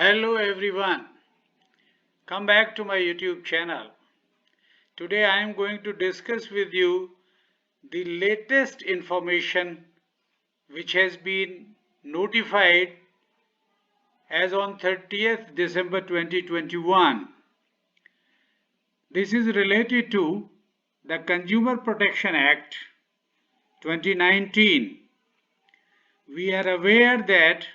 Hello everyone, come back to my YouTube channel. Today I am going to discuss with you the latest information which has been notified as on 30th December 2021. This is related to the Consumer Protection Act 2019. We are aware that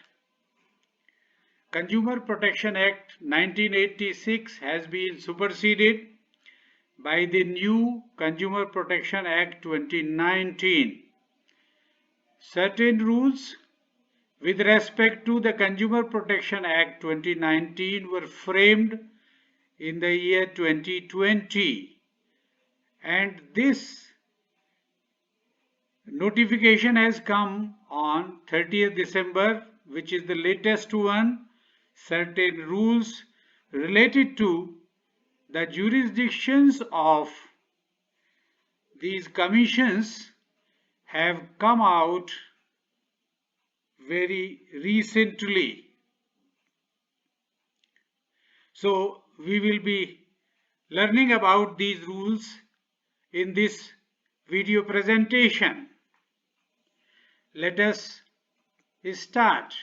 Consumer Protection Act 1986 has been superseded by the new Consumer Protection Act 2019. Certain rules with respect to the Consumer Protection Act 2019 were framed in the year 2020, and this notification has come on 30th December, which is the latest one. Certain rules related to the jurisdictions of these commissions have come out very recently. So we will be learning about these rules in this video presentation. Let us start.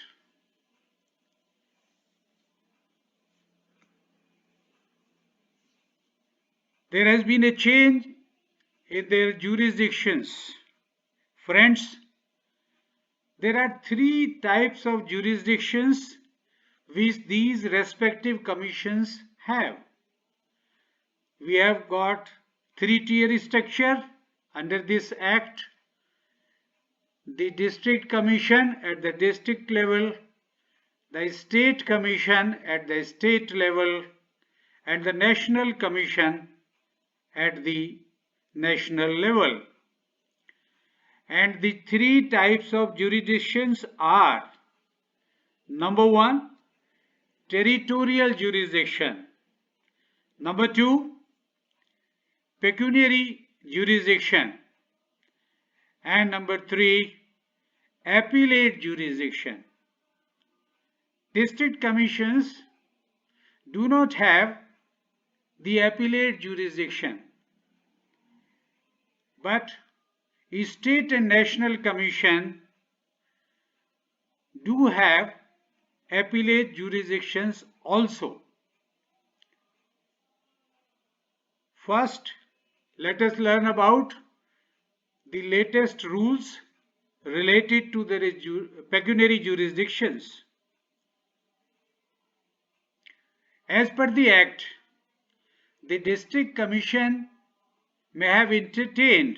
There has been a change in their jurisdictions. Friends, there are three types of jurisdictions which these respective commissions have. We have got three-tier structure under this act. The district commission at the district level, the state commission at the state level, and the national commission at the national level. And the three types of jurisdictions are: number one, territorial jurisdiction; number two, pecuniary jurisdiction; and number three, appellate jurisdiction. District commissions do not have the appellate jurisdiction, but state and national commission do have appellate jurisdictions also. First, let us learn about the latest rules related to the pecuniary jurisdictions. As per the Act, the district commission may have entertained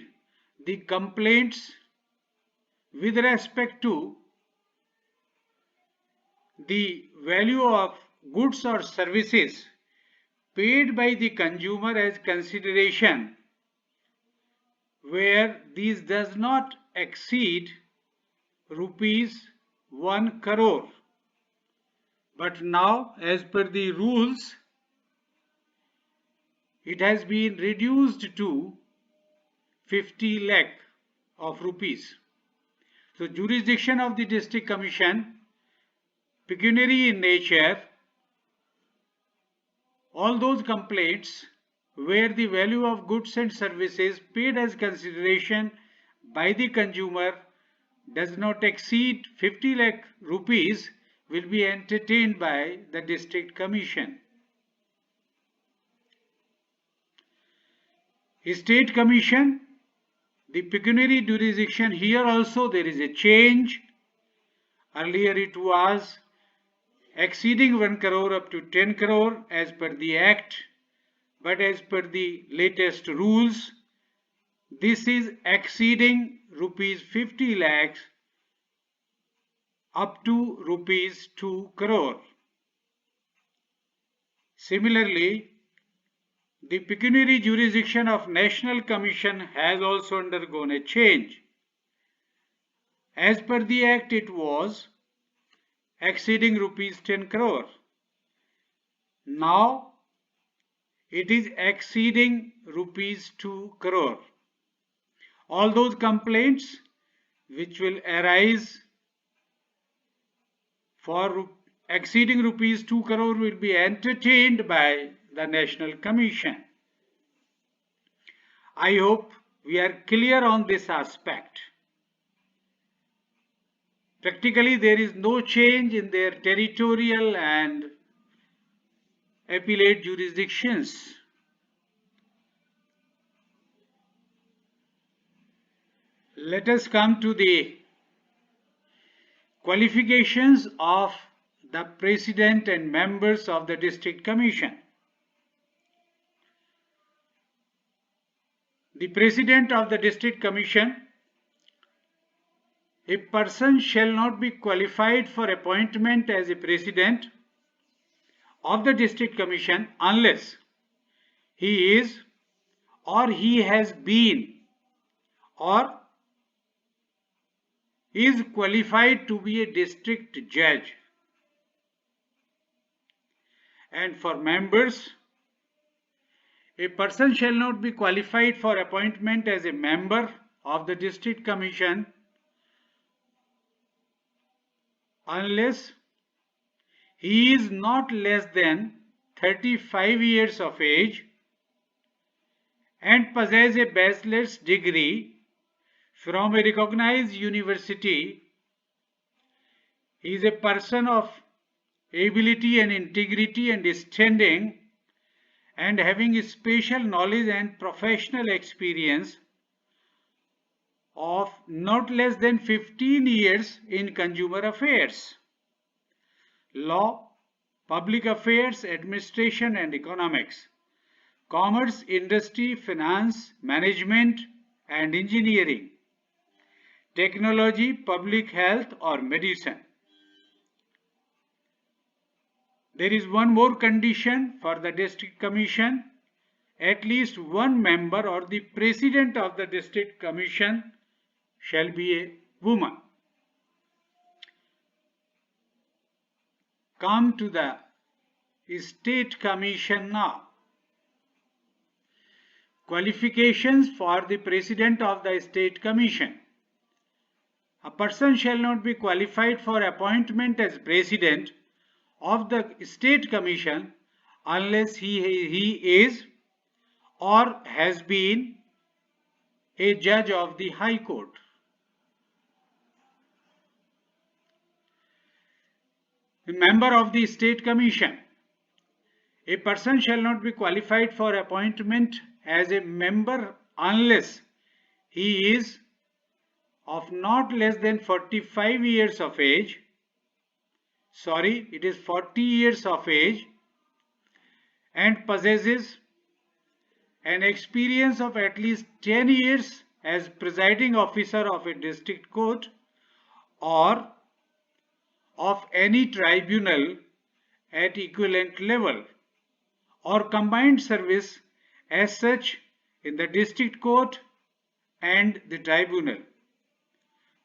the complaints with respect to the value of goods or services paid by the consumer as consideration, where these does not exceed rupees 1 crore. But now, as per the rules, it has been reduced to 50 lakh of rupees. So jurisdiction of the district commission, pecuniary in nature, all those complaints where the value of goods and services paid as consideration by the consumer does not exceed 50 lakh rupees will be entertained by the district commission. State commission, the pecuniary jurisdiction, here also there is a change. Earlier it was exceeding 1 crore up to 10 crore as per the Act, but as per the latest rules, this is exceeding rupees 50 lakhs up to rupees 2 crore. Similarly, the pecuniary jurisdiction of National Commission has also undergone a change. As per the Act, it was exceeding rupees 10 crore. Now, it is exceeding rupees 2 crore. All those complaints which will arise for exceeding rupees 2 crore will be entertained by the National Commission. I hope we are clear on this aspect. Practically, there is no change in their territorial and appellate jurisdictions. Let us come to the qualifications of the President and members of the District Commission. The President of the District Commission, a person shall not be qualified for appointment as a President of the District Commission unless he is or he has been or is qualified to be a district judge. And for members, a person shall not be qualified for appointment as a member of the District Commission unless he is not less than 35 years of age and possesses a bachelor's degree from a recognized university. He is a person of ability and integrity and standing and having special knowledge and professional experience of not less than 15 years in consumer affairs, law, public affairs, administration and economics, commerce, industry, finance, management and engineering, technology, public health or medicine. There is one more condition for the District Commission. At least one member or the President of the District Commission shall be a woman. Come to the State Commission now. Qualifications for the President of the State Commission. A person shall not be qualified for appointment as President of the State Commission unless he is or has been a judge of the High Court. A member of the State Commission. A person shall not be qualified for appointment as a member unless he is of not less than 45 years of age. Sorry, it is 40 years of age and possesses an experience of at least 10 years as presiding officer of a district court or of any tribunal at equivalent level or combined service as such in the district court and the tribunal,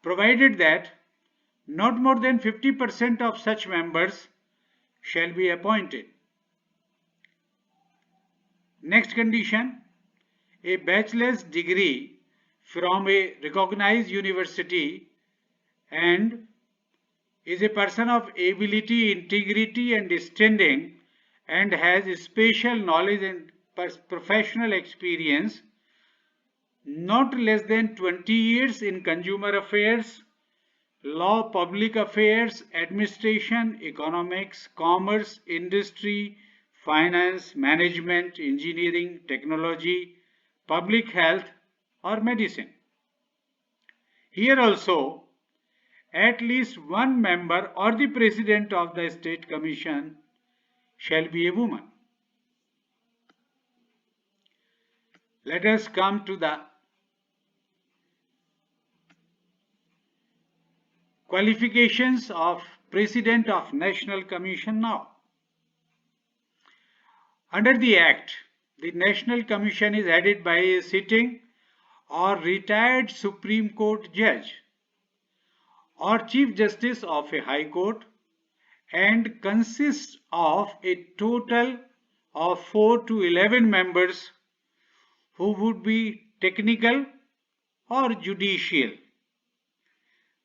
provided that not more than 50% of such members shall be appointed. Next condition, a bachelor's degree from a recognized university and is a person of ability, integrity and standing and has special knowledge and professional experience not less than 20 years in consumer affairs, law, public affairs, administration, economics, commerce, industry, finance, management, engineering, technology, public health or medicine. Here also, at least one member or the President of the State Commission shall be a woman. Let us come to the qualifications of President of National Commission now. Under the Act, the National Commission is headed by a sitting or retired Supreme Court judge or Chief Justice of a High Court and consists of a total of 4 to 11 members who would be technical or judicial.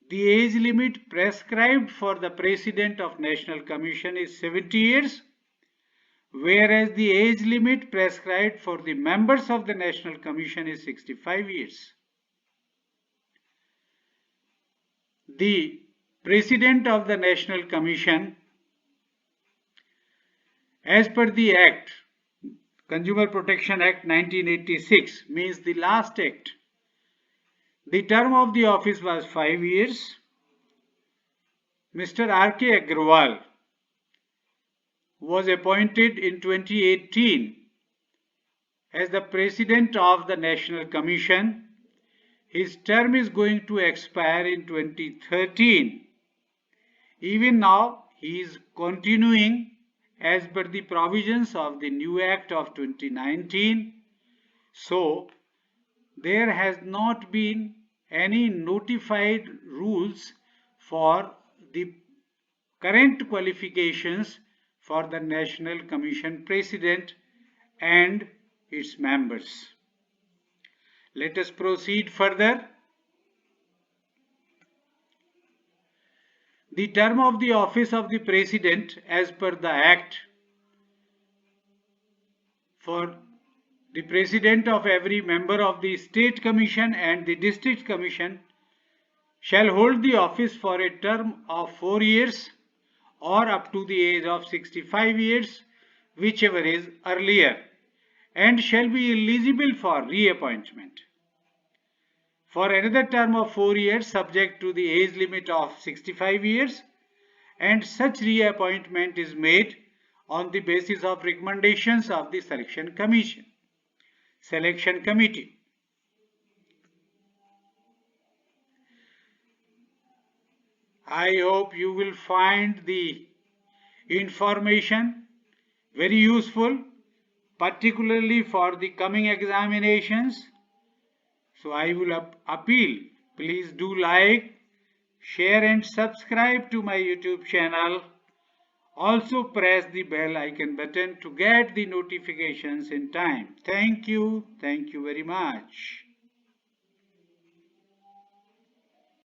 The age limit prescribed for the President of National Commission is 70 years, whereas the age limit prescribed for the members of the National Commission is 65 years. The President of the National Commission, as per the Act, Consumer Protection Act 1986, means the last act, the term of the office was 5 years. Mr. R.K. Agrawal was appointed in 2018 as the President of the National Commission. His term is going to expire in 2013. Even now, he is continuing as per the provisions of the new Act of 2019. So, there has not been any notified rules for the current qualifications for the National Commission President and its members. Let us proceed further. The term of the office of the President as per the Act, for the President of every member of the State Commission and the District Commission shall hold the office for a term of 4 years or up to the age of 65 years, whichever is earlier, and shall be eligible for reappointment for another term of 4 years subject to the age limit of 65 years, and such reappointment is made on the basis of recommendations of the Selection Committee. I hope you will find the information very useful, particularly for the coming examinations. So I will appeal, please do like, share and subscribe to my YouTube channel. Also press the bell icon button to get the notifications in time. Thank you very much.